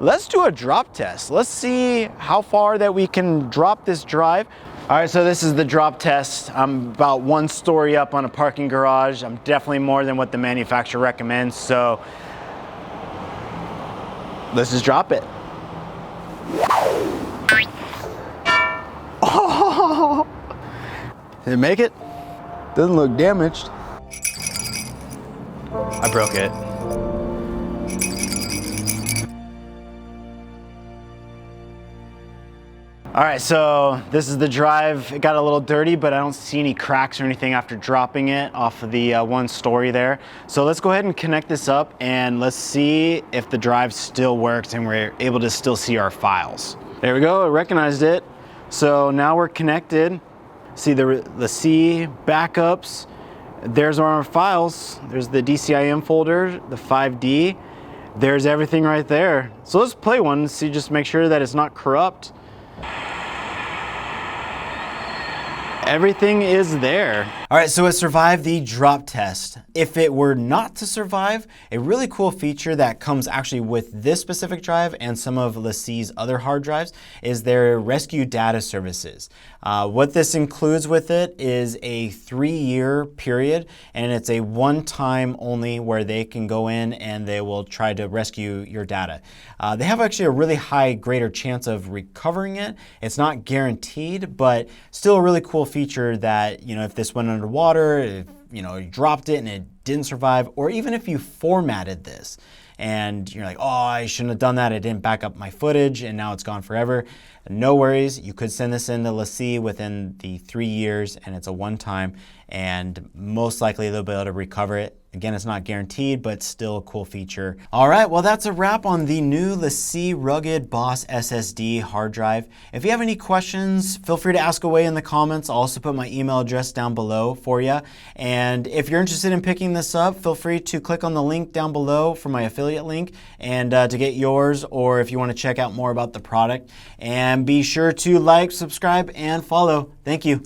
let's do a drop test. Let's see how far that we can drop this drive. All right, so this is the drop test. I'm about 1 story up on a parking garage. I'm definitely more than what the manufacturer recommends, so let's just drop it. Oh, did it make it? Doesn't look damaged. I broke it. All right, so this is the drive. It got a little dirty, but I don't see any cracks or anything after dropping it off of the 1 story there. So let's go ahead and connect this up and let's see if the drive still works and we're able to still see our files. There we go, it recognized it. So now we're connected. See the Lacie backups. There's our files. There's the DCIM folder, the 5D. There's everything right there. So let's play one and see, just make sure that it's not corrupt. Everything is there. All right, so it survived the drop test. If it were not to survive, a really cool feature that comes actually with this specific drive and some of Lacie's other hard drives is their rescue data services. What this includes with it is a 3-year period, and it's a one-time only where they can go in and they will try to rescue your data. They have actually a really high greater chance of recovering it. It's not guaranteed, but still a really cool feature that, you know, if this went underwater, if, you know, you dropped it and it didn't survive, or even if you formatted this and you're like, oh, I shouldn't have done that, I didn't back up my footage and now it's gone forever. No worries, you could send this into Lacie within the 3 years and it's a one-time, and most likely they'll be able to recover it. Again, it's not guaranteed, but still a cool feature. All right, well, that's a wrap on the new Lacie Rugged Boss SSD hard drive. If you have any questions, feel free to ask away in the comments. I'll also put my email address down below for you. And if you're interested in picking this up, feel free to click on the link down below for my affiliate link and to get yours, or if you want to check out more about the product. And be sure to like, subscribe, and follow. Thank you.